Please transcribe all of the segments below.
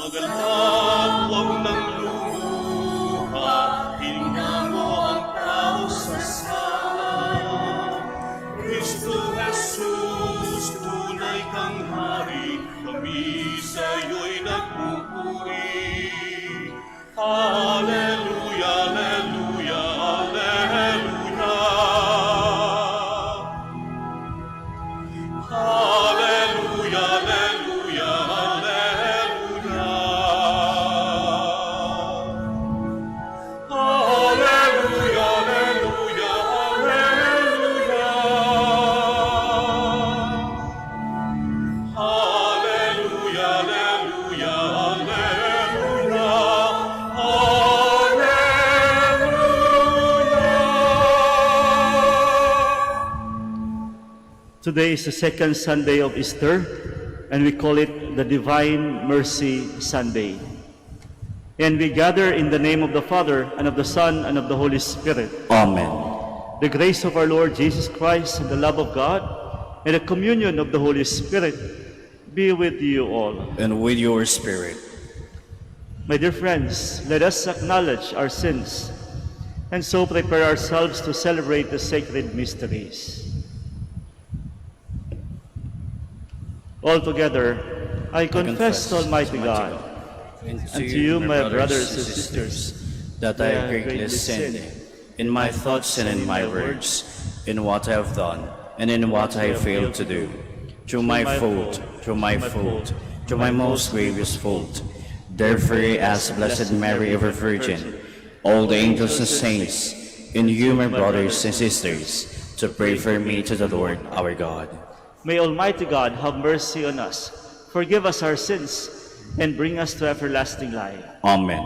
Magalak, huwag nang lumuha, hininga mo ang tao sa sala. Kristo Jesus, tunay kang hari, kami sa'yo'y nagpupuri. Hallelujah, Hallelujah, Hallelujah. Hallelujah, Hallelujah, Hallelujah. Hallelujah, Hallelujah, Hallelujah. Hallelujah, Hallelujah, Hallelujah. Today is the second Sunday of Easter, and we call it the Divine Mercy Sunday. And we gather in the name of the Father, and of the Son, and of the Holy Spirit. Amen. The grace of our Lord Jesus Christ, and the love of God, and the communion of the Holy Spirit be with you all. And with your spirit. My dear friends, let us acknowledge our sins, and so prepare ourselves to celebrate the sacred mysteries. Altogether, I confess to Almighty God, and to you, my brothers and sisters, that I have greatly sinned in my thoughts and in my words, in what I have done and in what I have failed to do, through my fault, through my most grievous fault. Therefore, I ask Blessed Mary, ever Virgin, all the angels and saints, and you, my brothers and sisters, to pray for me to the Lord our God. May Almighty God have mercy on us, forgive us our sins, and bring us to everlasting life. Amen.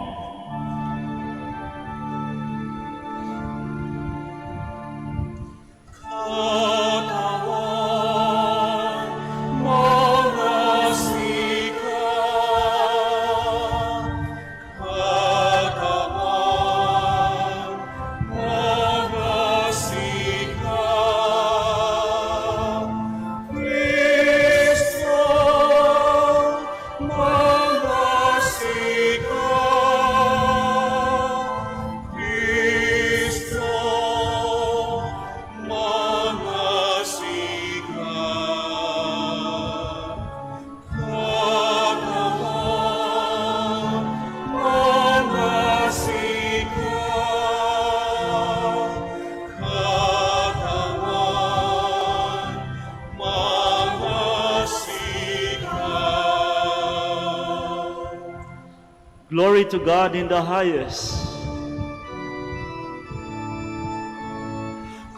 Glory to God in the highest.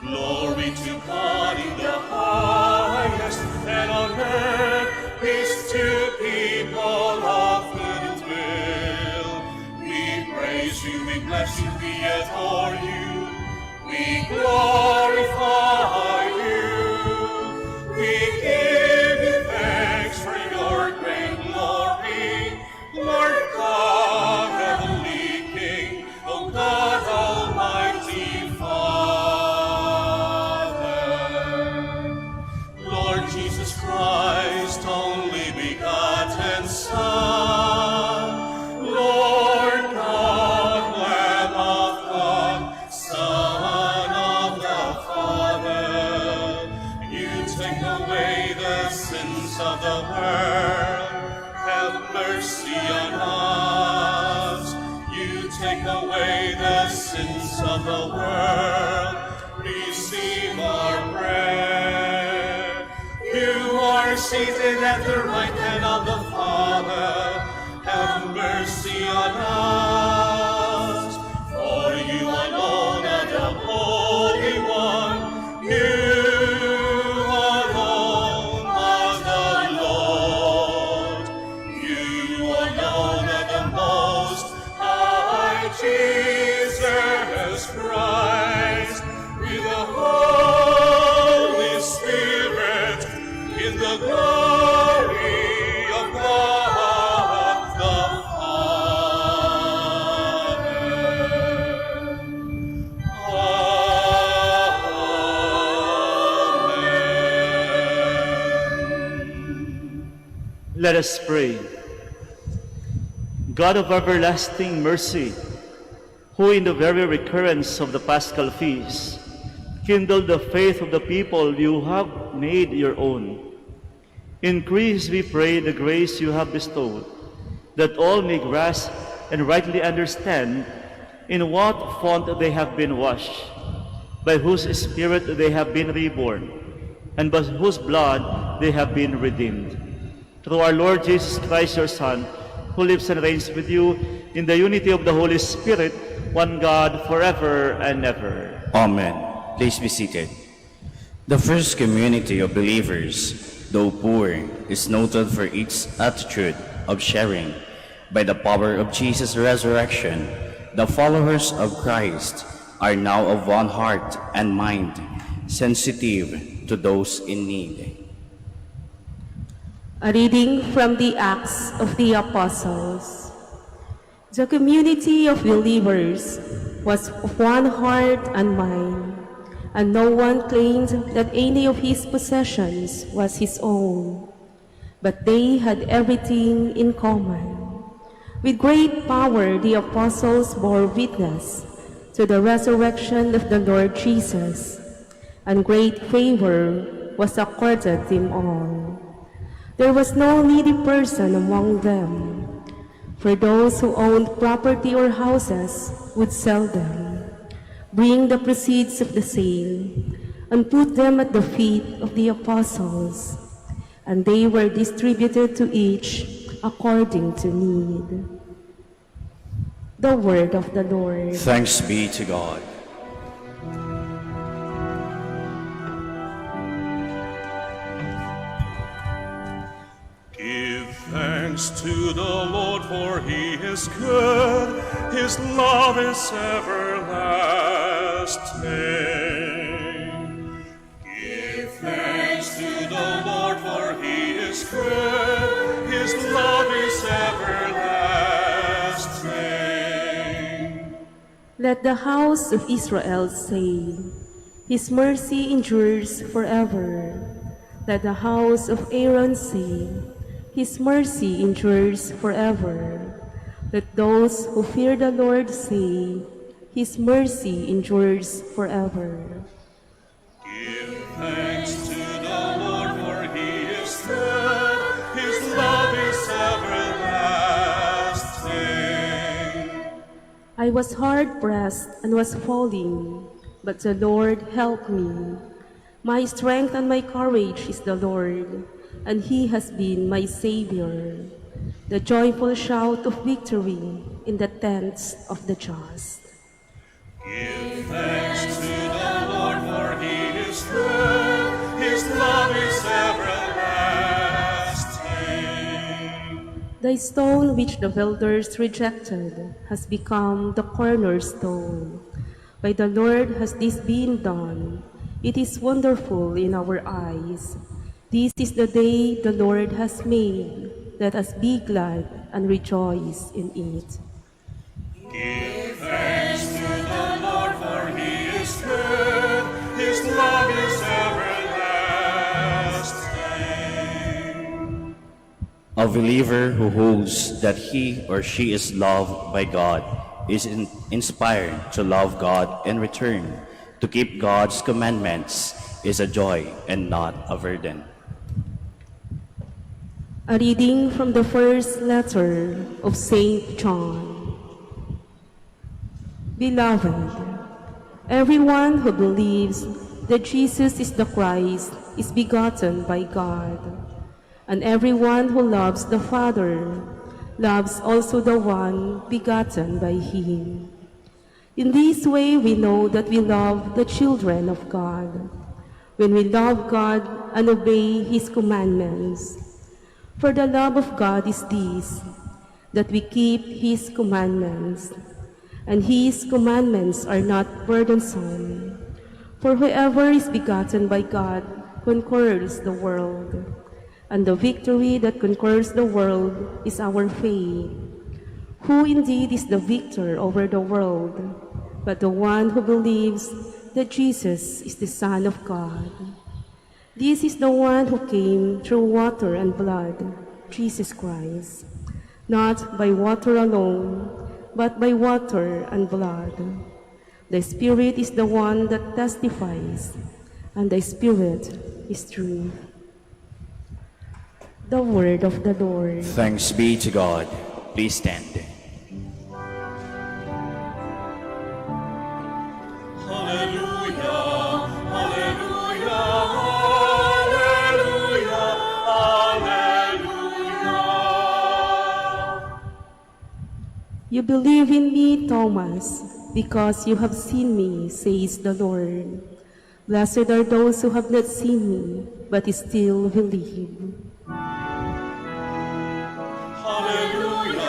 Glory to God in the highest, and on earth peace to people of good will. We praise you, we bless you, we adore you, we glorify you. We give you thanks for your great glory, Lord God, heavenly King, O God, Almighty Father. Lord Jesus Christ, only begotten Son, Lord God, Lamb of God, Son of the Father, you take away the sins of the world. Have mercy on us. You take away the sins of the world. Receive our prayer. You are seated at the right hand of the Father. Have mercy on us. For you alone are the Holy One. You alone are the Lord. You alone are the Most High, Jesus Christ, with the Holy Spirit, in the glory of God the Father. Amen. Let us pray. God of everlasting mercy, who in the very recurrence of the Paschal feast kindled the faith of the people you have made your own, increase, we pray, the grace you have bestowed, that all may grasp and rightly understand in what font they have been washed, by whose Spirit they have been reborn, and by whose blood they have been redeemed. Through our Lord Jesus Christ, your Son, who lives and reigns with you in the unity of the Holy Spirit, one God, forever and ever. Amen. Please be seated. The first community of believers, though poor, is noted for its attitude of sharing. By the power of Jesus' resurrection, the followers of Christ are now of one heart and mind, sensitive to those in need. A reading from the Acts of the Apostles. The community of believers was of one heart and mind, and no one claimed that any of his possessions was his own, but they had everything in common. With great power the apostles bore witness to the resurrection of the Lord Jesus, and great favor was accorded them all. There was no needy person among them, for those who owned property or houses would sell them, bring the proceeds of the sale, and put them at the feet of the apostles, and they were distributed to each according to need. The word of the Lord. Thanks be to God. Give thanks to the Lord, for he is good. His love is everlasting. Give thanks to the Lord, for he is good. His love is everlasting. Let the house of Israel say, His mercy endures forever. Let the house of Aaron say, His mercy endures forever. Let those who fear the Lord say, His mercy endures forever. Give thanks to the Lord, for he is good. His love is everlasting. I was hard-pressed and was falling, but the Lord helped me. My strength and my courage is the Lord, and He has been my Savior. The joyful shout of victory in the tents of the just. Give thanks to the Lord, for he is good. His love is everlasting. The stone which the builders rejected has become the cornerstone. By the Lord has this been done. It is wonderful in our eyes. This is the day the Lord has made. Let us be glad and rejoice in it. Give thanks to the Lord, for he is good. His love is everlasting. A believer who holds that he or she is loved by God is inspired to love God in return. To keep God's commandments is a joy and not a burden. A reading from the first letter of St. John. Beloved, everyone who believes that Jesus is the Christ is begotten by God, and everyone who loves the Father loves also the one begotten by Him. In this way we know that we love the children of God, when we love God and obey His commandments. For the love of God is this, that we keep His commandments, and His commandments are not burdensome. For whoever is begotten by God conquers the world, and the victory that conquers the world is our faith. Who indeed is the victor over the world, but the one who believes that Jesus is the Son of God? This is the one who came through water and blood, Jesus Christ. not by water alone, but by water and blood. The Spirit is the one that testifies, and the Spirit is true. The word of the Lord. Thanks be to God. Please stand. Hallelujah, hallelujah, hallelujah, hallelujah. You believe in me, Thomas, because you have seen me, says the Lord. Blessed are those who have not seen me, but still believe. Hallelujah,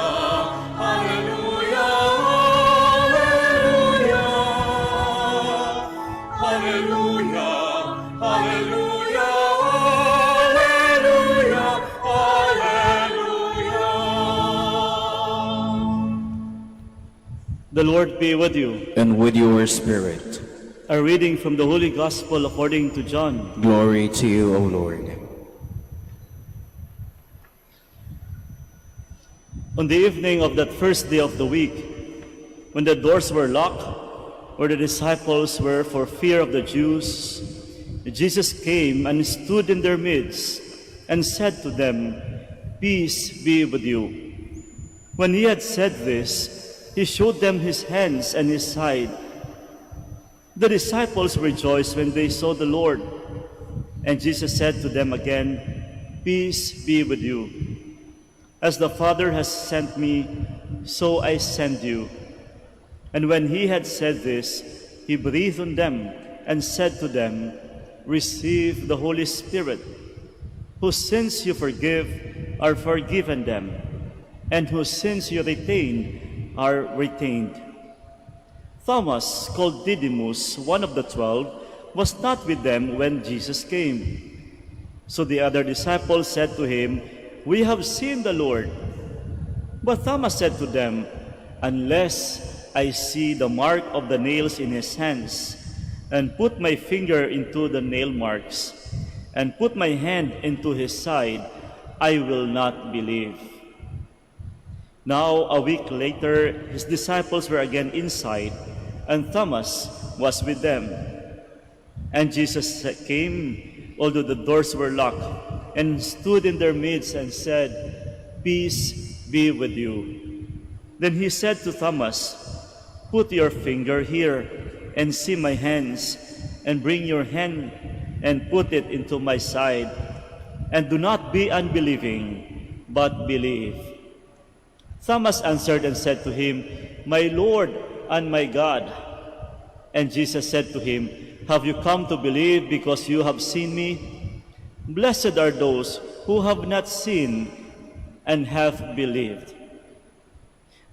hallelujah, hallelujah, hallelujah, hallelujah, hallelujah, hallelujah. The Lord be with you. And with your spirit. A reading from the Holy Gospel according to John. Glory to you, O Lord. On the evening of that first day of the week, when the doors were locked, where the disciples were for fear of the Jews, Jesus came and stood in their midst and said to them, "Peace be with you." When he had said this, he showed them his hands and his side. The disciples rejoiced when they saw the Lord. And Jesus said to them again, "Peace be with you. As the Father has sent me, so I send you." And when he had said this, he breathed on them and said to them, "Receive the Holy Spirit. Whose sins you forgive are forgiven them, and whose sins you retain are retained." Thomas, called Didymus, one of the 12, was not with them when Jesus came. So the other disciples said to him, "We have seen the Lord." But Thomas said to them, "Unless I see the mark of the nails in his hands, and put my finger into the nail marks, and put my hand into his side, I will not believe." Now, a week later, his disciples were again inside, and Thomas was with them. And Jesus came, although the doors were locked, and stood in their midst and said, "Peace be with you." Then he said to Thomas, "Put your finger here and see my hands, and bring your hand and put it into my side, and do not be unbelieving, but believe." Thomas answered and said to him, "My Lord and my God." And Jesus said to him, "Have you come to believe because you have seen me? Blessed are those who have not seen and have believed."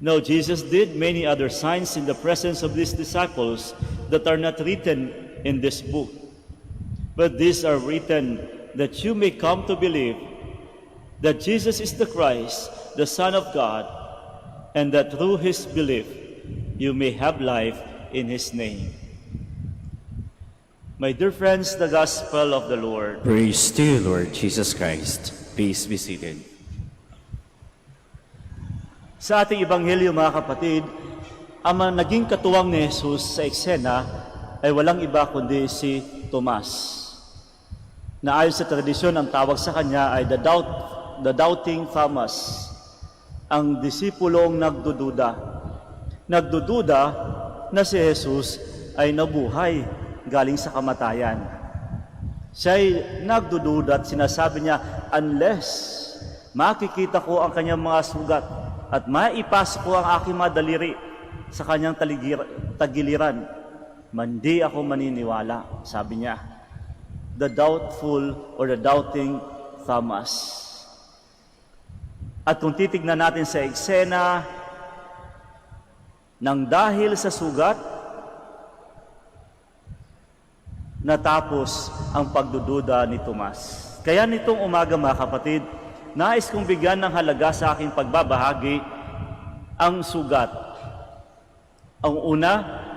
Now Jesus did many other signs in the presence of these disciples that are not written in this book. But these are written that you may come to believe that Jesus is the Christ, the Son of God, and that through his belief you may have life in his name. My dear friends, the Gospel of the Lord. Praise to you, Lord Jesus Christ. Please be seated. Sa ating Ebanghelyo, mga kapatid, ang naging katuwang ni Jesus sa eksena ay walang iba kundi si Tomas, na ayon sa tradisyon, ang tawag sa kanya ay the doubting Thomas, ang disipulong nagdududa. Nagdududa na si Jesus ay nabuhay galing sa kamatayan. Siya'y nagdududa at sinasabi niya, "Unless makikita ko ang kanyang mga sugat at maipasok ko ang aking mga daliri sa kanyang tagiliran, mandi ako maniniwala," sabi niya. The doubtful or the doubting Thomas. At kung titignan natin sa eksena, nang dahil sa sugat, natapos ang pagdududa ni Tomas. Kaya nitong umaga, mga kapatid, nais kong bigyan ng halaga sa aking pagbabahagi ang sugat. Ang una,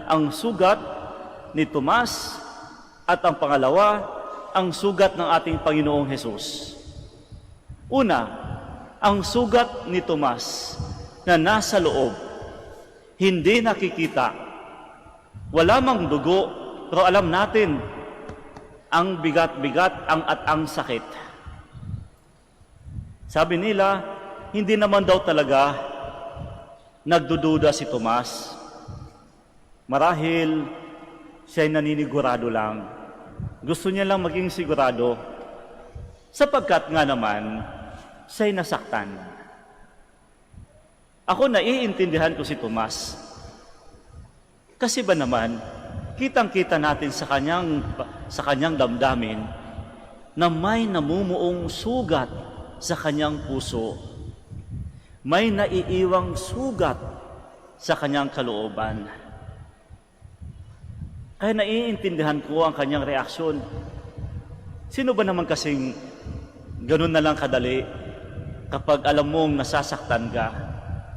ang sugat ni Tomas, at ang pangalawa, ang sugat ng ating Panginoong Hesus. Una, Ang sugat ni Tomas na nasa loob, hindi nakikita. Wala mang dugo, pero alam natin, ang bigat-bigat, ang sakit. Sabi nila, hindi naman daw talaga nagdududa si Tomas. Marahil, siya'y naninigurado lang. Gusto niya lang maging sigurado, sapagkat nga naman, siya'y nasaktan. Ako naiintindihan ko si Tomas. Kasi ba naman, kitang-kita natin sa kanyang damdamin na may namumuong sugat sa kanyang puso. May naiiwang sugat sa kanyang kalooban. Kaya naiintindihan ko ang kanyang reaksyon. Sino ba naman kasing ganun na lang kadali kapag alam mong nasasaktan ka?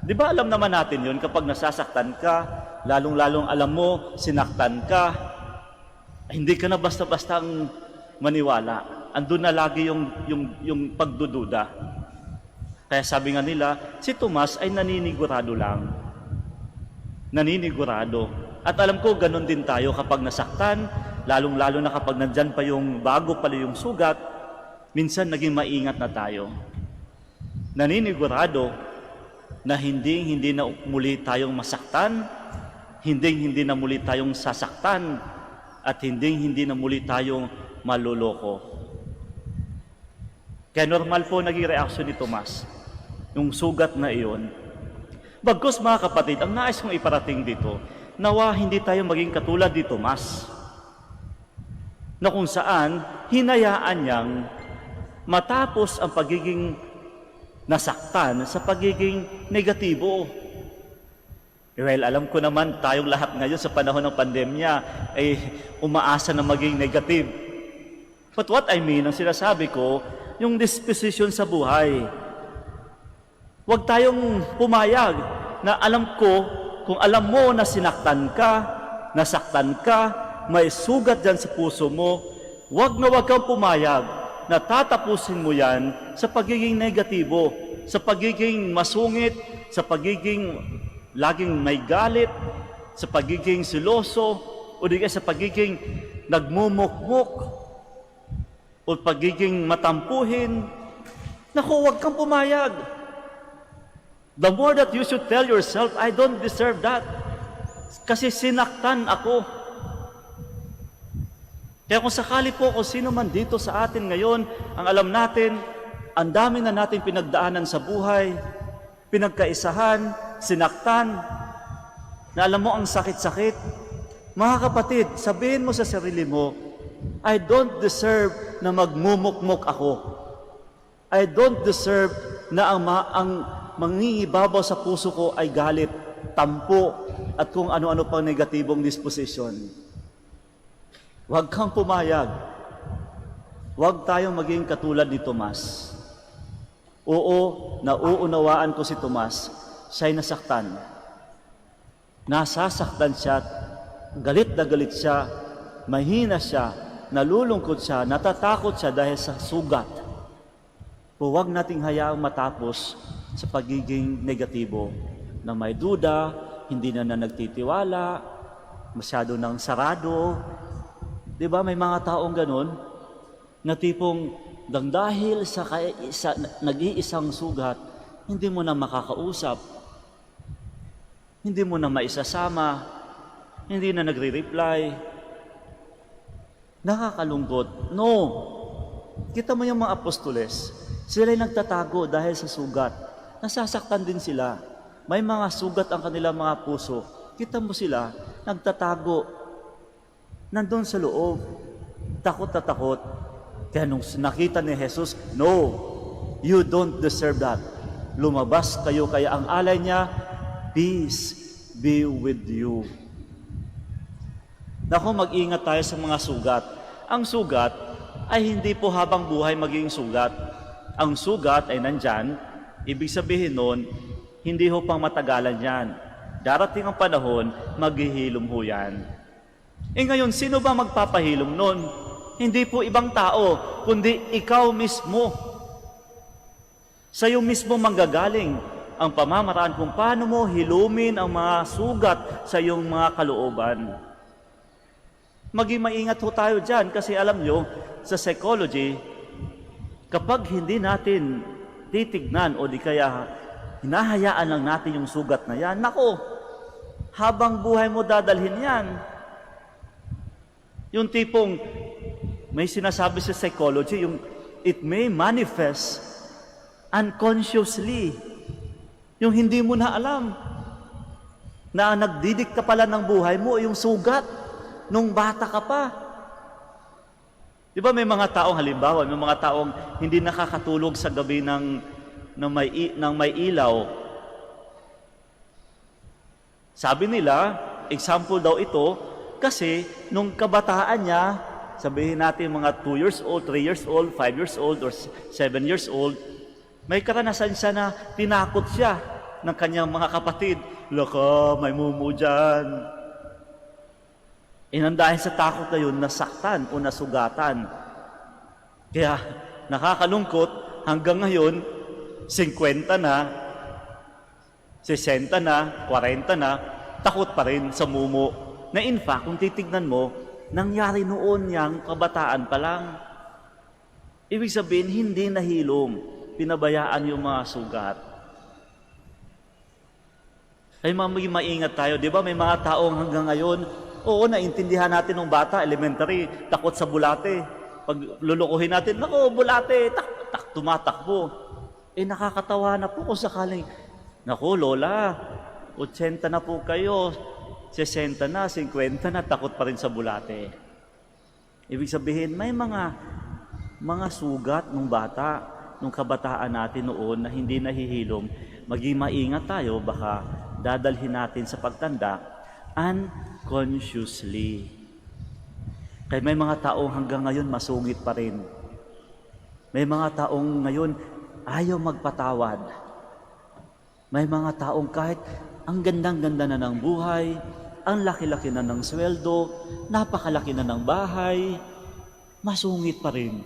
Di ba alam naman natin yun, kapag nasasaktan ka, lalong-lalong alam mo, sinaktan ka, hindi ka na basta-bastang maniwala. Andun na lagi yung pagdududa. Kaya sabi nga nila, si Tomas ay naninigurado lang. Naninigurado. At alam ko, ganun din tayo kapag nasaktan, lalong-lalo na kapag nandyan pa yung bago pala yung sugat, minsan naging maingat na tayo. Naninigurado na hindi na muli tayong masaktan, hindi na muli tayong sasaktan, at hindi na muli tayong maluloko. Kaya normal po naging reaksyon ni Tomas, yung sugat na iyon. Bagkus mga kapatid, ang nais kong iparating dito, nawa hindi tayo maging katulad ni Tomas, na kung saan hinayaan niyang matapos ang pagiging nasaktan sa pagiging negatibo. Well, alam ko naman tayong lahat ngayon sa panahon ng pandemya ay umaasa na maging negative. But what I mean, ang sinasabi ko, yung disposition sa buhay. Huwag tayong pumayag na alam ko, kung alam mo na sinaktan ka, nasaktan ka, may sugat dyan sa puso mo, huwag kang pumayag na tatapusin mo yan sa pagiging negatibo, sa pagiging masungit, sa pagiging laging may galit, sa pagiging siloso, o di kaya sa pagiging nagmumukmuk, o pagiging matampuhin. Naku, huwag kang pumayag. The more that you should tell yourself, I don't deserve that. Kasi sinaktan ako. Kaya kung sakali po kung sino man dito sa atin ngayon, ang alam natin, ang dami na natin pinagdaanan sa buhay, pinagkaisahan, sinaktan, na alam mo ang sakit-sakit. Mga kapatid, sabihin mo sa sarili mo, I don't deserve na magmumukmuk ako. I don't deserve na ang mangingibabaw sa puso ko ay galit, tampo, at kung ano-ano pang negatibong disposition. Huwag kang pumayag. Huwag tayong maging katulad ni Tomas. Oo, nauunawaan ko si Tomas. Siya'y nasaktan. Nasasaktan siya, galit na galit siya, mahina siya, nalulungkot siya, natatakot siya dahil sa sugat. Huwag nating hayaang matapos sa pagiging negatibo, na may duda, hindi na nagtitiwala, masyado nang sarado. Di ba may mga taong ganun, na tipong dahil sa nag-iisang sugat, hindi mo na makakausap, hindi mo na maisasama, hindi na nagre-reply. Nakakalungkot. No. Kita mo yung mga apostoles, sila'y nagtatago dahil sa sugat. Nasasaktan din sila. May mga sugat ang kanilang mga puso. Kita mo sila, nagtatago. Nandun sa loob. Takot na takot. Kaya nung nakita ni Jesus, no, you don't deserve that. Lumabas kayo, kaya ang alay niya, peace be with you. Naku, mag-ingat tayo sa mga sugat. Ang sugat ay hindi po habang buhay magiging sugat. Ang sugat ay nandyan, ibig sabihin nun, hindi ho pang matagalan yan. Darating ang panahon, maghihilom ho yan. Ngayon, sino ba magpapahilom nun? Hindi po ibang tao, kundi ikaw mismo. Sa iyo mismo manggagaling ang pamamaraan kung paano mo hilumin ang mga sugat sa iyong mga kalooban. Maging maingat ho tayo dyan kasi alam nyo, sa psychology, kapag hindi natin titignan o di kaya hinahayaan lang natin yung sugat na yan, nako, habang buhay mo dadalhin yan. Yung tipong may sinasabi sa psychology, yung it may manifest unconsciously. Yung hindi mo na alam na nagdidikta pala ng buhay mo yung sugat nung bata ka pa. Di ba may mga taong halimbawa, may mga taong hindi nakakatulog sa gabi ng may ilaw. Sabi nila, example daw ito, kasi nung kabataan niya, sabihin natin mga 2 years old, 3 years old, 5 years old, or 7 years old, may karanasan siya na tinakot siya ng kanyang mga kapatid. Laka, may mumu dyan. Dahil sa takot na yun, nasaktan o nasugatan. Kaya nakakalungkot, hanggang ngayon, 50 na, 60 na, 40 na, takot pa rin sa mumu. Na in fact, kung titignan mo, nangyari noon yang kabataan pa lang. Ibig sabihin, hindi nahilom, pinabayaan yung mga sugat. Ay maging maingat tayo, di ba? May mga taong hanggang ngayon, oo, naintindihan natin ng bata, elementary, takot sa bulate. Pag lulukuhin natin, nako, bulate, tumatakbo. Nakakatawa na po kung sakaling, nako, lola, 80 na po kayo, 60 na, 50 na, takot pa rin sa bulate. Ibig sabihin, may mga sugat ng bata, nung kabataan natin noon na hindi nahihilom. Maging maingat tayo, baka dadalhin natin sa pagtanda unconsciously. Kaya may mga taong hanggang ngayon masungit pa rin. May mga taong ngayon ayaw magpatawad. May mga taong kahit ang gandang-ganda na ng buhay, ang laki-laki na ng sweldo, napakalaki na ng bahay, masungit pa rin.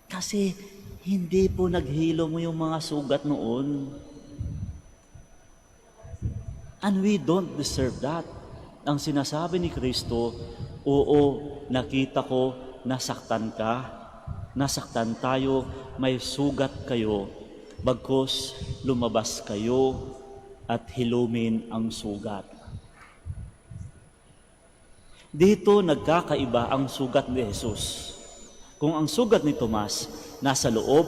Kasi hindi po naghilo mo yung mga sugat noon. And we don't deserve that. Ang sinasabi ni Kristo, oo, nakita ko, nasaktan ka, nasaktan tayo, may sugat kayo, bagkus lumabas kayo at hilumin ang sugat. Dito nagkakaiba ang sugat ni Jesus. Kung ang sugat ni Tomas nasa loob,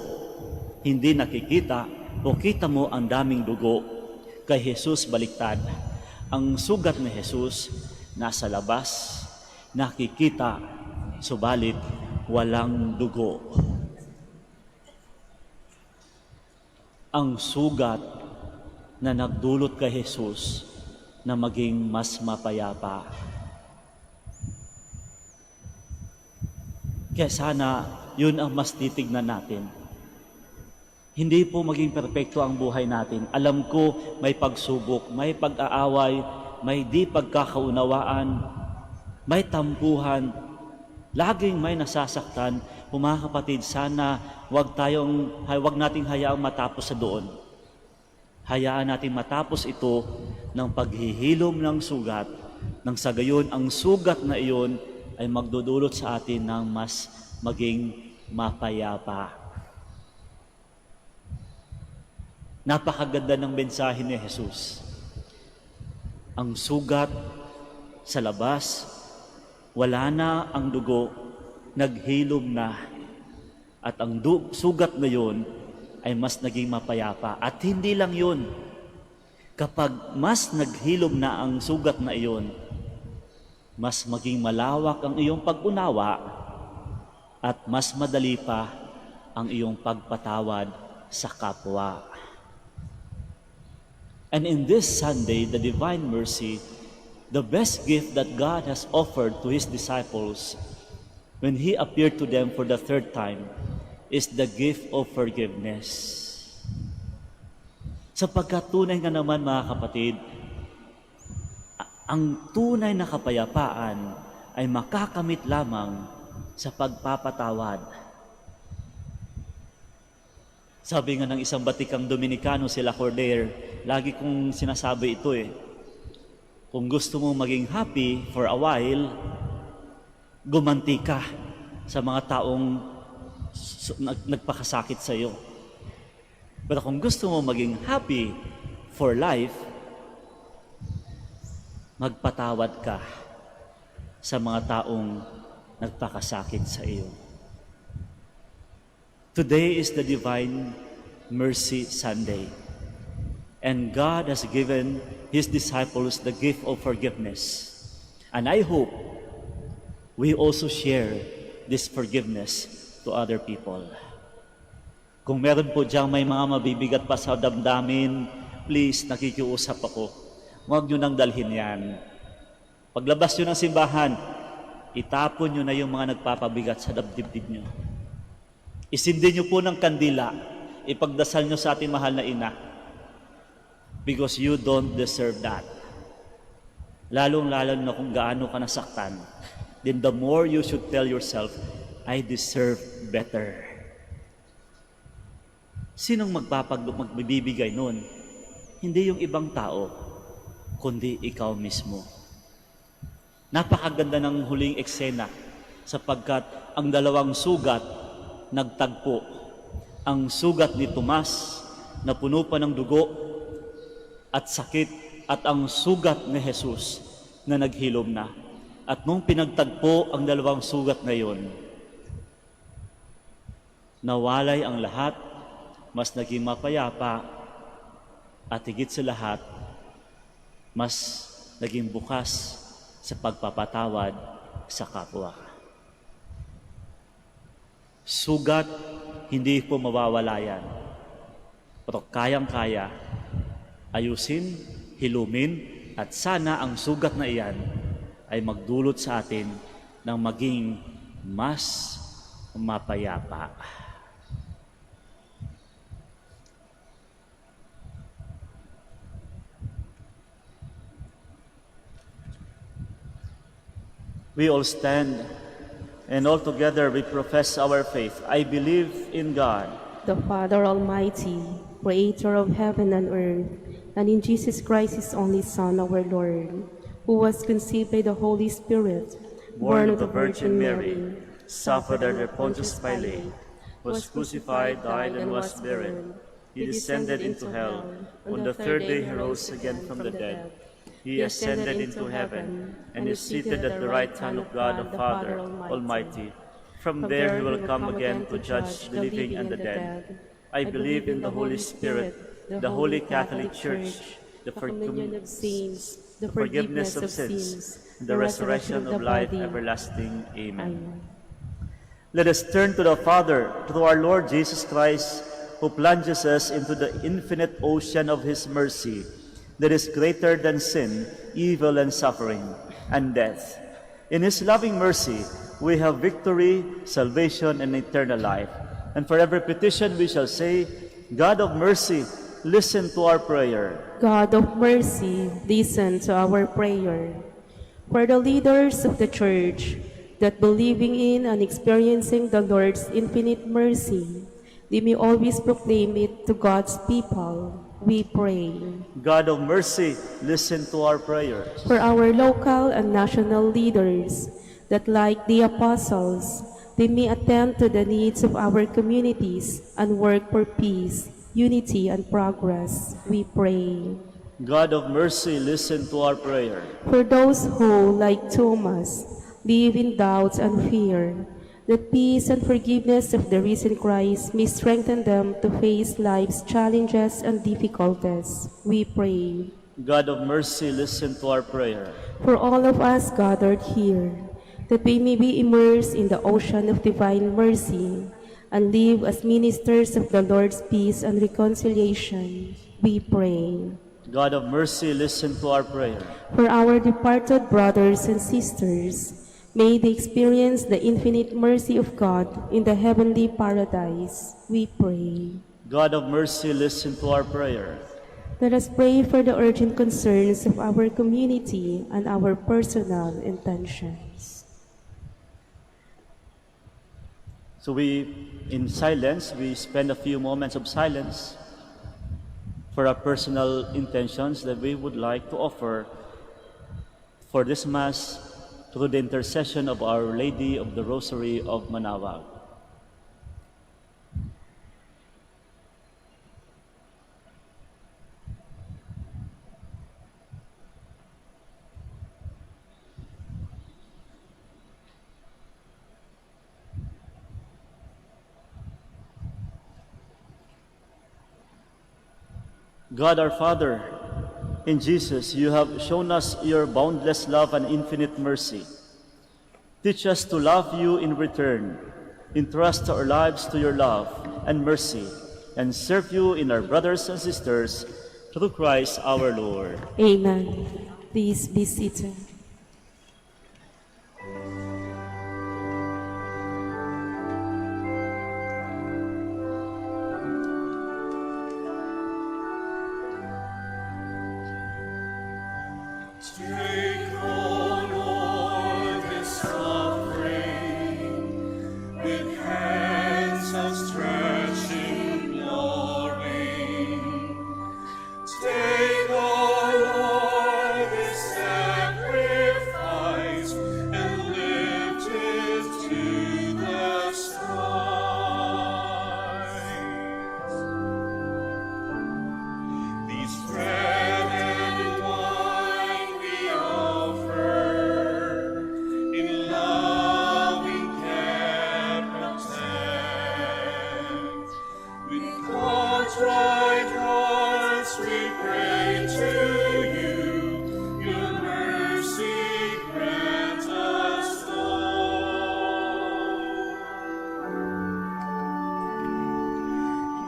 hindi nakikita, o kita mo ang daming dugo, kay Jesus baliktad. Ang sugat ni Jesus nasa labas, nakikita, subalit walang dugo. Ang sugat na nagdulot kay Jesus na maging mas mapayapa. Kaya sana yun ang mas titignan natin. Hindi po maging perpekto ang buhay natin. Alam ko may pagsubok, may pag-aaway, may di pagkakaunawaan, may tampuhan, laging may nasasaktan. Mga kapatid, sana wag nating hayaang matapos sa doon. Hayaan natin matapos ito ng paghihilom ng sugat, nang sa gayon ang sugat na iyon ay magdudulot sa atin ng mas maging mapayapa. Napakaganda ng mensahe ni Jesus. Ang sugat sa labas, wala na ang dugo, naghilom na. At ang sugat na yun ay mas naging mapayapa. At hindi lang yun. Kapag mas naghilom na ang sugat na iyon, mas maging malawak ang iyong pag-unawa at mas madali pa ang iyong pagpatawad sa kapwa. And in this Sunday, the Divine Mercy, the best gift that God has offered to His disciples when He appeared to them for the third time is the gift of forgiveness. Sapagkat tunay nga naman mga kapatid, ang tunay na kapayapaan ay makakamit lamang sa pagpapatawad. Sabi nga ng isang batikang Dominikano, sila Corder, lagi kong sinasabi ito kung gusto mong maging happy for a while, gumanti ka sa mga taong nagpakasakit sa iyo. Pero kung gusto mo maging happy for life, magpatawad ka sa mga taong nagpakasakit sa iyo. Today is the Divine Mercy Sunday, and God has given His disciples the gift of forgiveness. And I hope we also share this forgiveness to other people. Kung meron po diyang may mga mabibigat pa sa damdamin, please, nakikiusap ako. Huwag nyo nang dalhin yan. Paglabas nyo ng simbahan, itapon nyo na yung mga nagpapabigat sa dibdib nyo. Isindi nyo po ng kandila, ipagdasal nyo sa ating mahal na ina. Because you don't deserve that. Lalong-lalo na kung gaano ka nasaktan, then the more you should tell yourself, I deserve better. Sinong magbibigay nun? Hindi yung ibang tao, kundi ikaw mismo. Napakaganda ng huling eksena sapagkat ang dalawang sugat nagtagpo. Ang sugat ni Tomas na puno pa ng dugo at sakit at ang sugat ni Jesus na naghilom na. At nung pinagtagpo ang dalawang sugat na yon, nawalay ang lahat, mas naging mapayapa, at higit sa lahat, mas naging bukas sa pagpapatawad sa kapwa. Sugat, hindi po mawawala yan. Pero kayang-kaya, ayusin, hilumin, at sana ang sugat na iyan ay magdulot sa atin ng maging mas mapayapa. We all stand, and all together we profess our faith. I believe in God, the Father Almighty, creator of heaven and earth, and in Jesus Christ, His only Son, our Lord, who was conceived by the Holy Spirit, born of the Virgin Mary, suffered under Pontius Pilate, was crucified, died, and was buried. He descended into hell. On the third day He rose again from the dead. He ascended into heaven, and is seated at the right hand of God the Father Almighty. From there He will come again to judge the living and the dead. I believe in the Holy Spirit, the Holy Catholic Church, the communion of saints, the forgiveness of sins, the resurrection of life everlasting. Amen. Let us turn to the Father, to our Lord Jesus Christ, who plunges us into the infinite ocean of His mercy, that is greater than sin, evil and suffering, and death. In His loving mercy, we have victory, salvation, and eternal life. And for every petition we shall say, God of mercy, listen to our prayer. God of mercy, listen to our prayer. For the leaders of the Church, that believing in and experiencing the Lord's infinite mercy, they may always proclaim it to God's people, we pray. God of mercy, listen to our prayers. For our local and national leaders, that like the apostles, they may attend to the needs of our communities and work for peace, unity, and progress, we pray. God of mercy, listen to our prayer. For those who, like Thomas, live in doubts and fear, the peace and forgiveness of the risen Christ may strengthen them to face life's challenges and difficulties, we pray. God of mercy, listen to our prayer. For all of us gathered here, that we may be immersed in the ocean of divine mercy and live as ministers of the Lord's peace and reconciliation, we pray. God of mercy, listen to our prayer. For our departed brothers and sisters, may they experience the infinite mercy of God in the heavenly paradise, we pray. God of mercy, listen to our prayer. Let us pray for the urgent concerns of our community and our personal intentions. So in silence, we spend a few moments of silence for our personal intentions that we would like to offer for this Mass through the intercession of Our Lady of the Rosary of Manaoag. God our Father, in Jesus, you have shown us your boundless love and infinite mercy. Teach us to love you in return, entrust our lives to your love and mercy, and serve you in our brothers and sisters through Christ our Lord. Amen. Please be seated. Take, O Lord, this offering with hands outstretched in glory. Take, O Lord, this sacrifice and lift it to the skies. These bread and wine we offer, in loving care protect. With contrite hearts we pray to you, your mercy grant us, Lord.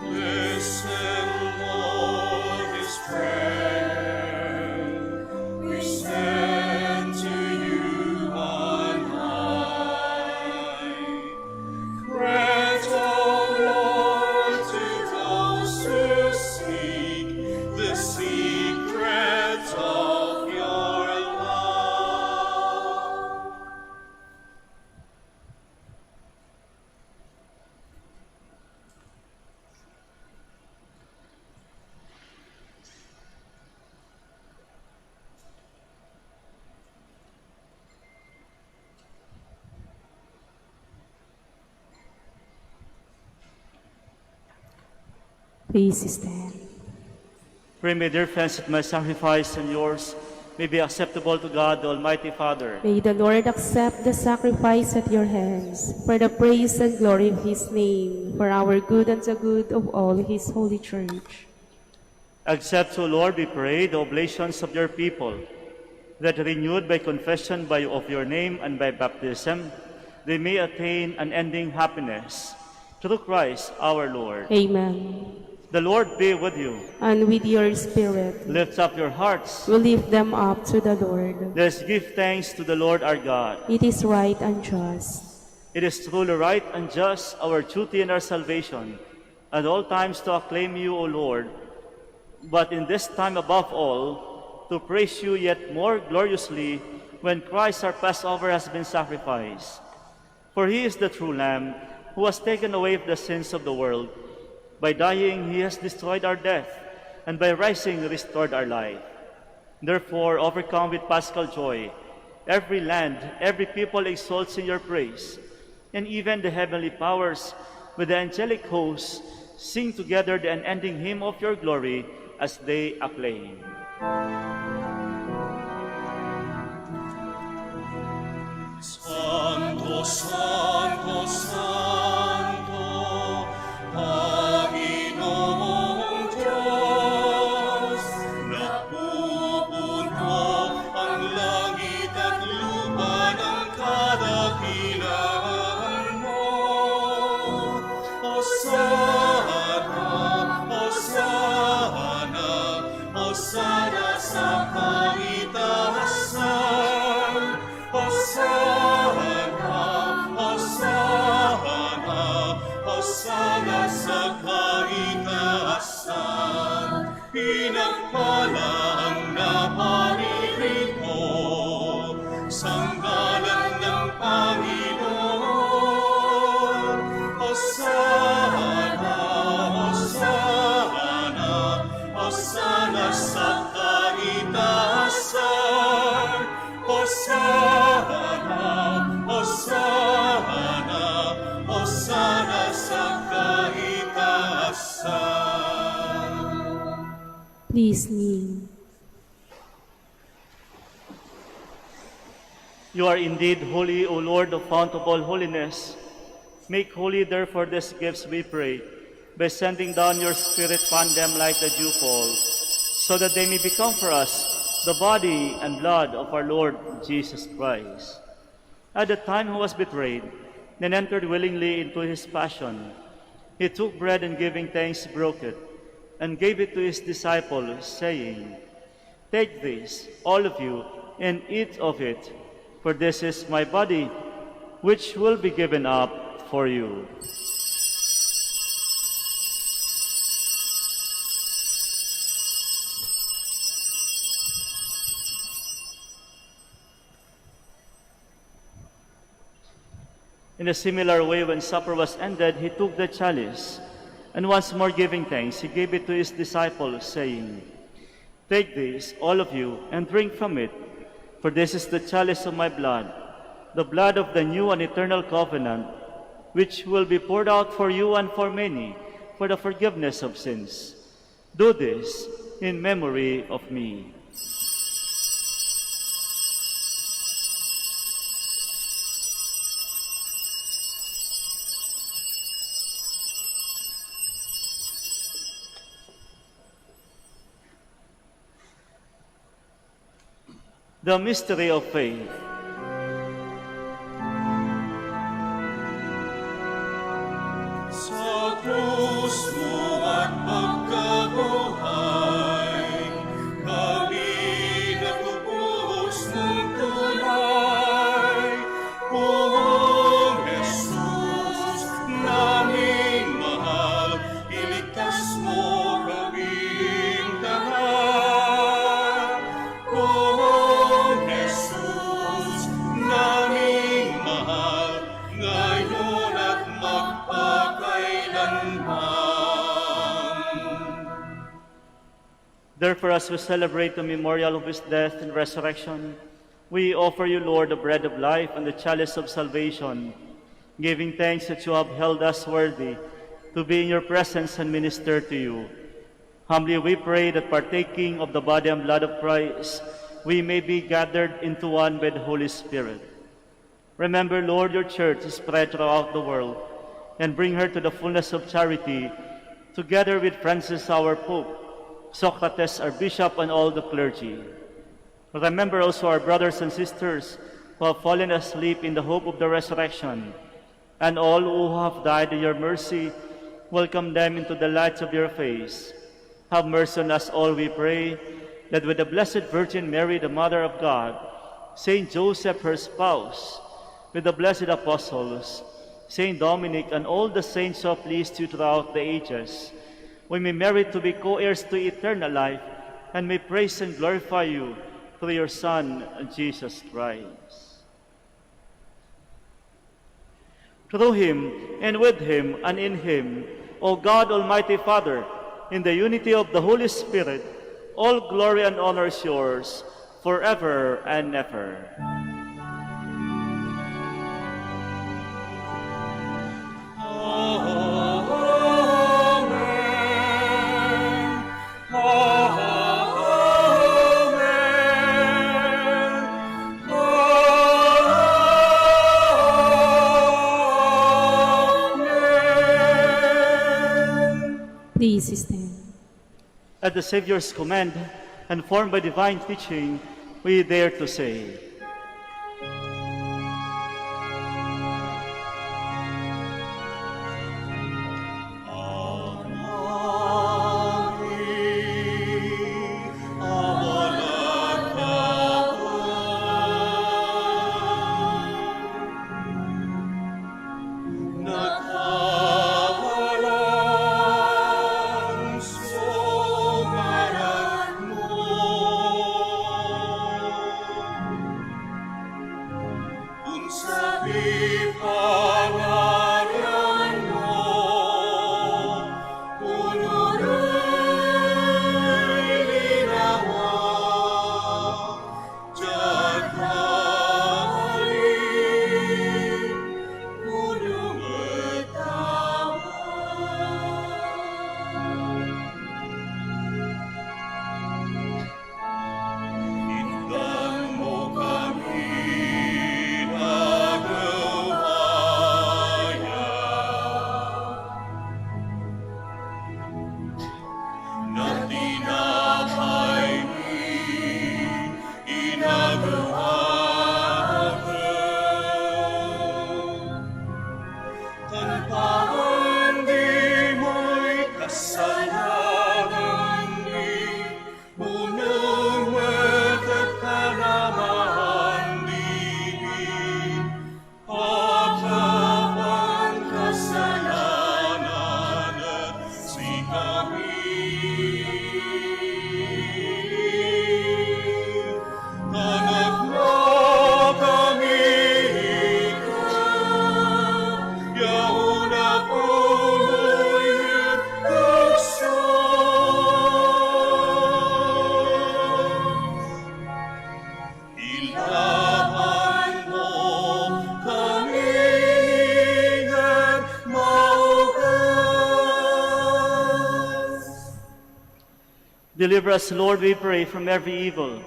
Listen, Lord, this prayer. We stand to you on high. Grant, O Lord, to those who seek the secret of your love. Please stand. Pray, my dear friends, that my sacrifice and yours may be acceptable to God, the Almighty Father. May the Lord accept the sacrifice at your hands for the praise and glory of his name, for our good and the good of all his holy church. Accept, O Lord, we pray, the oblations of your people, that renewed by confession of your name and by baptism, they may attain unending happiness. Through Christ our Lord. Amen. The Lord be with you. And with your spirit, Lift up your hearts. we lift them up to the Lord. Let us give thanks to the Lord our God. It is right and just. It is truly right and just, our duty and our salvation, at all times to acclaim you, O Lord, but in this time above all, to praise you yet more gloriously when Christ our Passover has been sacrificed. For he is the true Lamb who has taken away the sins of the world. By dying, he has destroyed our death, and by rising, restored our life. Therefore, overcome with paschal joy, every land, every people exalts in your praise, and even the heavenly powers with the angelic hosts sing together the unending hymn of your glory as they acclaim. Santo, Santo, Santo, Panginoong Diyos, napupuno ang langit at lupa ng kadakilaan mo. Hosana, Hosana, Hosana sa kaitaasan. Hosana, Hosana, Hosana sa kaitaasan. Pinagpala ang naparirito sa ngalan ng Panginoon. You are indeed holy, O Lord, the fount of all holiness. Make holy, therefore, these gifts, we pray, by sending down your Spirit upon them like the dewfall, so that they may become for us the body and blood of our Lord Jesus Christ. At the time he was betrayed, then entered willingly into his passion, he took bread and giving thanks, broke it, and gave it to his disciples, saying, "Take this, all of you, and eat of it, for this is my body, which will be given up for you." In a similar way, when supper was ended, he took the chalice, and once more giving thanks, he gave it to his disciples, saying, "Take this, all of you, and drink from it, for this is the chalice of my blood, the blood of the new and eternal covenant, which will be poured out for you and for many for the forgiveness of sins. Do this in memory of me." The mystery of faith. Sa krus mo at pagkabuhay, kami natubos mong tunay. O Jesus, naming mahal, iligtas mo kaming tanan. O Jesus, naming mahal, ngayon at Therefore, as we celebrate the memorial of his death and resurrection, we offer you, Lord, the bread of life and the chalice of salvation, giving thanks that you have held us worthy to be in your presence and minister to you. Humbly we pray that partaking of the body and blood of Christ, we may be gathered into one by the Holy Spirit. Remember, Lord, your church is spread throughout the world, and bring her to the fullness of charity, together with Francis our Pope, Socrates our Bishop, and all the clergy. Remember also our brothers and sisters who have fallen asleep in the hope of the resurrection, and all who have died in your mercy. Welcome them into the light of your face. Have mercy on us all, we pray, that with the Blessed Virgin Mary, the Mother of God, Saint Joseph, her spouse, with the blessed apostles, Saint Dominic, and all the saints who have pleased you throughout the ages, we may merit to be co-heirs to eternal life, and may praise and glorify you through your Son, Jesus Christ. Through him, and with him, and in him, O God, Almighty Father, in the unity of the Holy Spirit, all glory and honor is yours, forever and ever. Please stand. At the Savior's command, and formed by divine teaching, we dare to say, Deliver us, Lord, we pray, from every evil.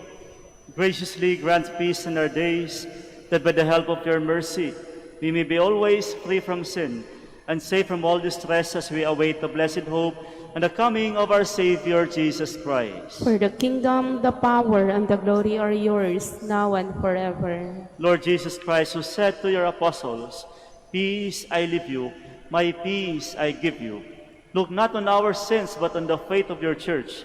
Graciously grant peace in our days, that by the help of your mercy we may be always free from sin and safe from all distress as we await the blessed hope and the coming of our Savior Jesus Christ. For the kingdom, the power, and the glory are yours, now and forever. Lord Jesus Christ, who said to your apostles, "Peace I leave you, my peace I give you," look not on our sins but on the faith of your church,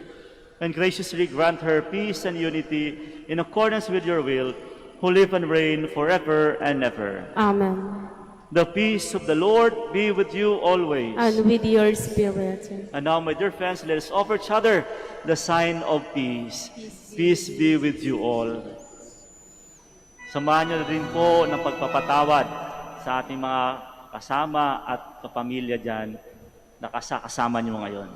and graciously grant her peace and unity in accordance with your will, who live and reign forever and ever. Amen. The peace of the Lord be with you always. And with your spirit. And now, my dear friends, let us offer each other the sign of peace. Peace be with you all. Samahan niyo na rin po ng pagpapatawad sa ating mga kasama at kapamilya dyan na kasama niyo ngayon.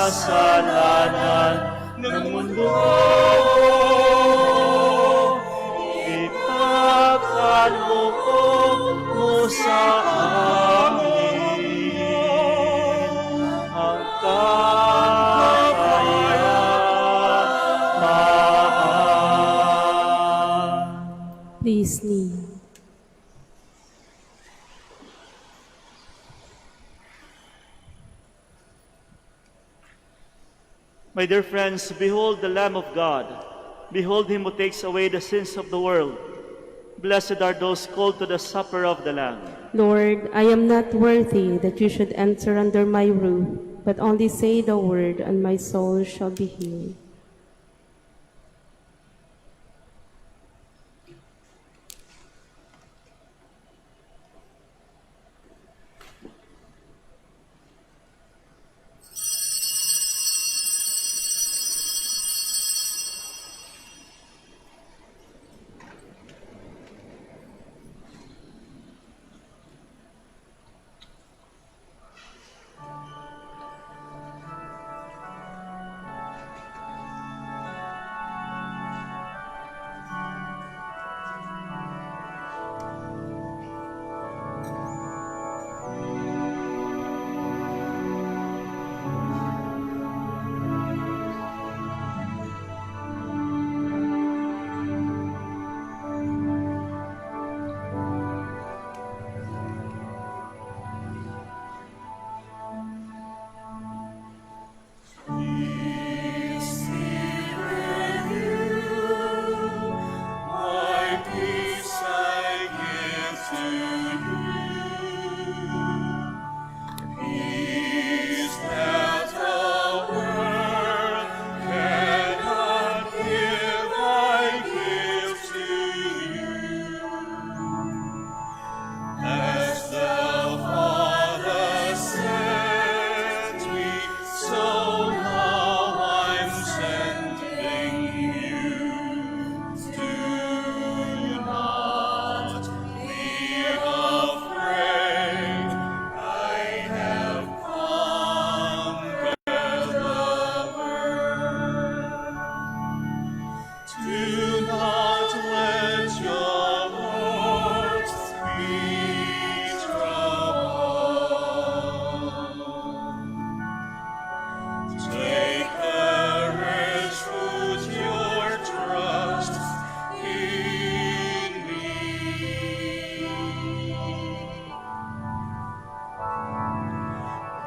Kasalanan ng mundo, ipagkaloob mo sa amin ang kapayapaan. Please kneel. My dear friends, behold the Lamb of God. Behold him who takes away the sins of the world. Blessed are those called to the supper of the Lamb. Lord, I am not worthy that you should enter under my roof, but only say the word, and my soul shall be healed.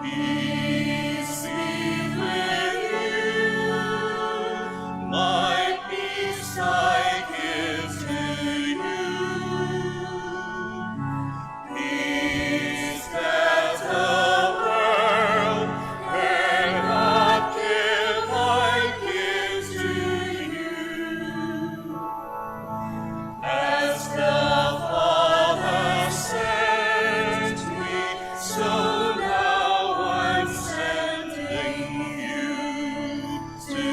Peace be with you. My peace I give to you. Peace that the world cannot give, I give to you. As the Father sent me, so now I'm sending you. Do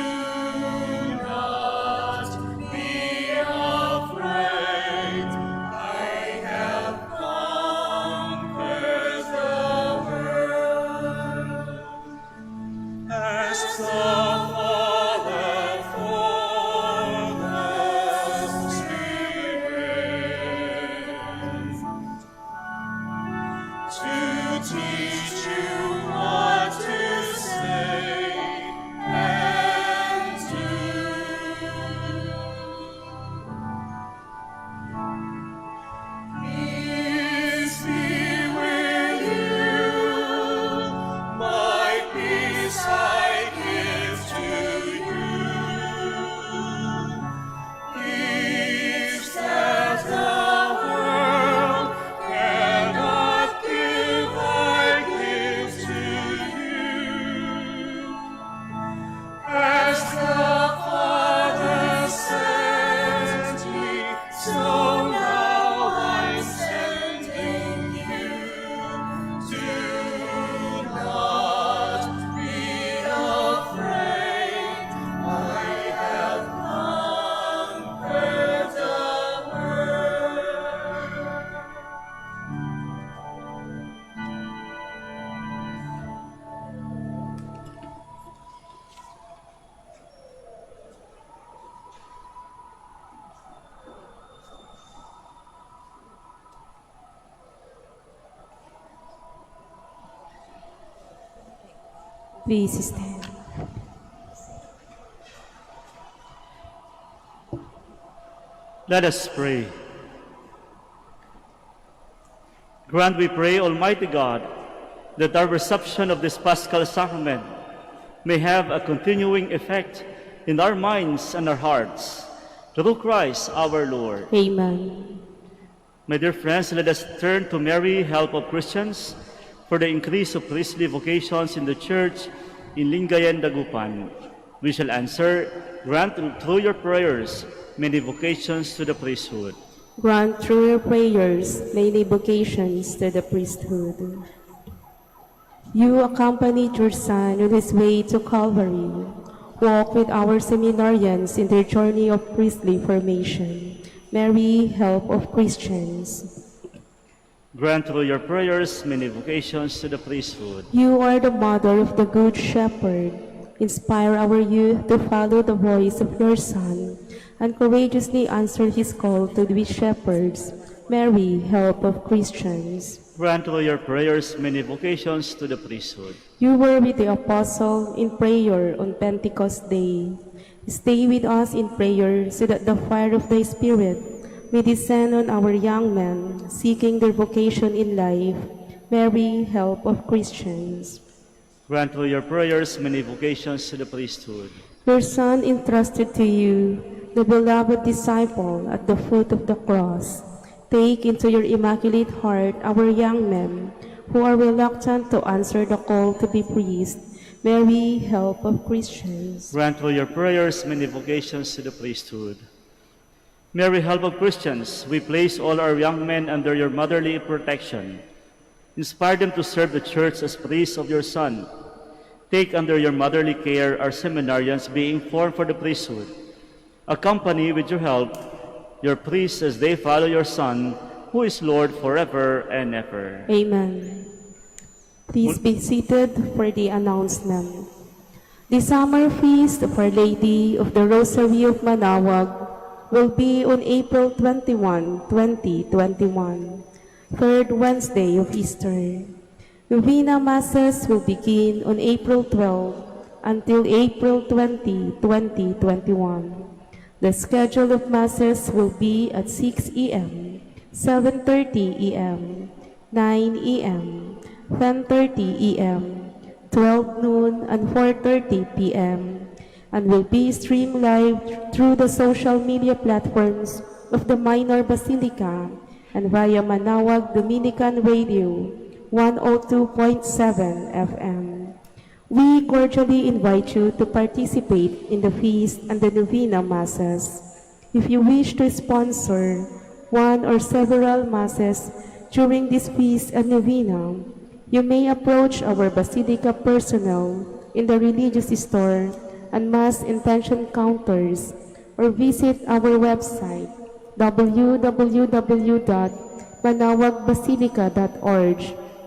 not be afraid. I have conquered the world. As the Father for the Spirit to teach you what to say and do. Peace be with you. My peace I give to you. Peace that the world cannot give, I give to you. As the Father sent me, so now I'm sending you. Do not be afraid. I have conquered the world. Please stand. Let us pray. Grant, we pray, Almighty God, that our reception of this Paschal Sacrament may have a continuing effect in our minds and our hearts, through Christ our Lord. Amen. My dear friends, let us turn to Mary, help of Christians, for the increase of priestly vocations in the Church in Lingayen, Dagupan. We shall answer, grant through your prayers many vocations to the priesthood. Grant through your prayers many vocations to the priesthood. You accompanied your Son on his way to Calvary. Walk with our seminarians in their journey of priestly formation. Mary, help of Christians. Grant through your prayers many vocations to the priesthood. You are the mother of the Good Shepherd. Inspire our youth to follow the voice of your Son and courageously answer his call to be shepherds. Mary, help of Christians. Grant through your prayers many vocations to the priesthood. You were with the apostle in prayer on Pentecost Day. Stay with us in prayer so that the fire of the Spirit may descend on our young men seeking their vocation in life. Mary, help of Christians. Grant through your prayers many vocations to the priesthood. Your Son entrusted to you, the beloved disciple at the foot of the cross. Take into your immaculate heart our young men who are reluctant to answer the call to be priests. Mary, help of Christians. Grant through your prayers many vocations to the priesthood. Mary, help of Christians, we place all our young men under your motherly protection. Inspire them to serve the Church as priests of your Son. Take under your motherly care our seminarians being formed for the priesthood. Accompany with your help your priests as they follow your Son, who is Lord forever and ever. Amen. Please be seated for the announcement. The summer feast of Our Lady of the Rosary of Manaoag will be on April 21, 2021, third Wednesday of Easter. Novena Masses will begin on April 12 until April 20, 2021. The schedule of Masses will be at 6 a.m., 7:30 a.m., 9 a.m., 10:30 a.m., 12 noon, and 4:30 p.m., and will be streamed live through the social media platforms of the Minor Basilica and via Manaoag Dominican Radio 102.7 FM. We cordially invite you to participate in the feast and the novena masses. If you wish to sponsor one or several masses during this feast and novena, you may approach our Basilica personnel in the religious store and mass intention counters, or visit our website www.manawagbasilica.org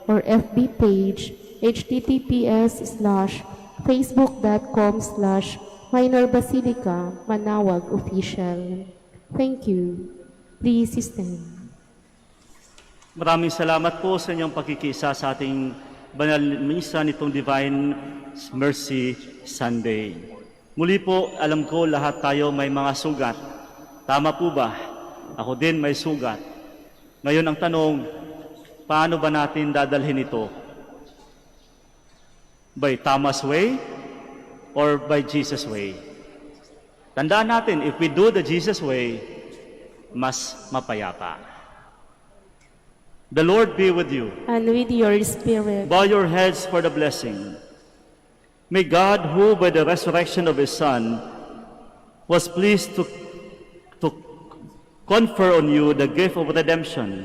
or FB page https:/facebook.com/minorbasilica Manaoag Official. Thank you. Please stand. Maraming salamat po sa inyong pagkikisa sa ating banal misa nitong Divine Mercy Sunday. Muli po, alam ko lahat tayo may mga sugat. Tama po ba? Ako din may sugat. Ngayon ang tanong, paano ba natin dadalhin ito? By Thomas' way or by Jesus' way? Tandaan natin, if we do the Jesus way, mas mapayapa. The Lord be with you. And with your spirit. Bow your heads for the blessing. May God, who by the resurrection of His Son was pleased to confer on you the gift of redemption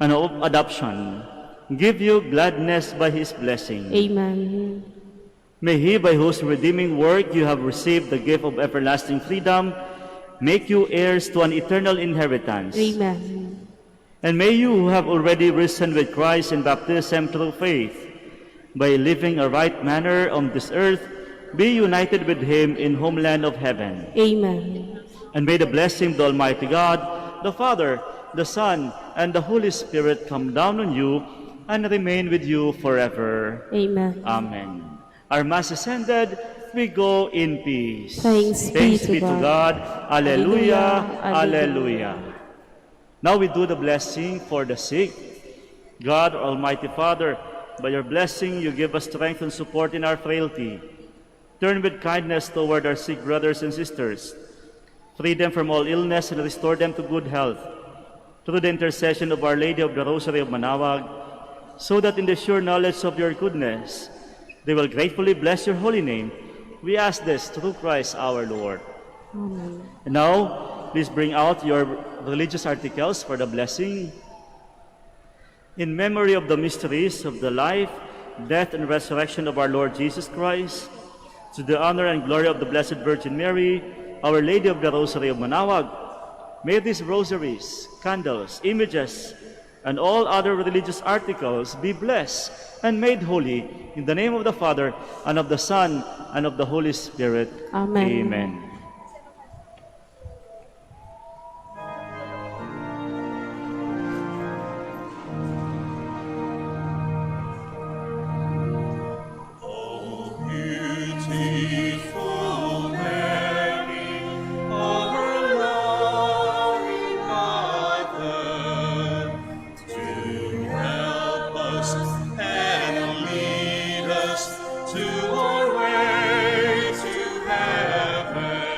and of adoption, give you gladness by His blessing. Amen. May He, by whose redeeming work you have received the gift of everlasting freedom, make you heirs to an eternal inheritance. Amen. And may you, who have already risen with Christ in baptism through faith, by living a right manner on this earth, be united with Him in homeland of heaven. Amen. And may the blessing of the Almighty God, the Father, the Son, and the Holy Spirit come down on you and remain with you forever. Amen. Amen. Our Mass is ended. We go in peace. Thanks be to God. Alleluia. Alleluia. Alleluia. Now we do the blessing for the sick. God, Almighty Father, by your blessing, you give us strength and support in our frailty. Turn with kindness toward our sick brothers and sisters. Free them from all illness and restore them to good health. Through the intercession of Our Lady of the Rosary of Manaoag, so that in the sure knowledge of your goodness, they will gratefully bless your holy name. We ask this through Christ our Lord. Amen. And now, please bring out your religious articles for the blessing. In memory of the mysteries of the life, death, and resurrection of our Lord Jesus Christ, to the honor and glory of the Blessed Virgin Mary, Our Lady of the Rosary of Manaoag, may these rosaries, candles, images, and all other religious articles be blessed and made holy in the name of the Father, and of the Son, and of the Holy Spirit. Amen. Amen. Beautiful Mary, our loving Mother, to help us and lead us to our way to heaven.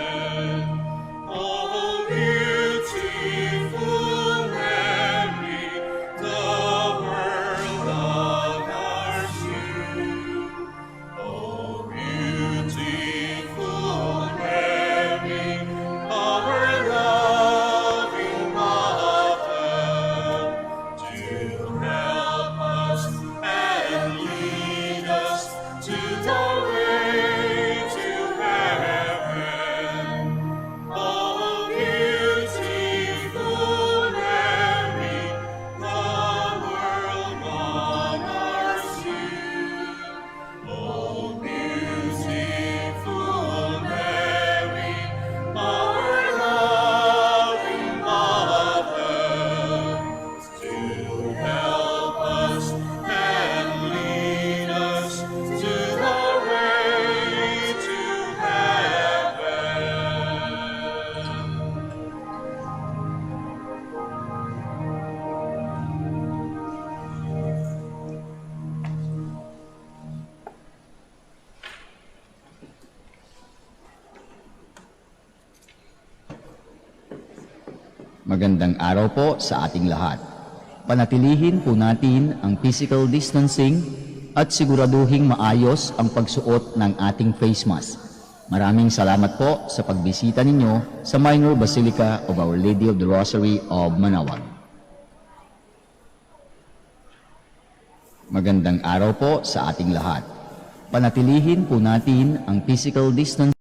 Magandang araw po sa ating lahat. Panatilihin po natin ang physical distancing at siguraduhing maayos ang pagsuot ng ating face mask. Maraming salamat po sa pagbisita ninyo sa Minor Basilica of Our Lady of the Rosary of Manaoag. Magandang araw po sa ating lahat. Panatilihin po natin ang physical distance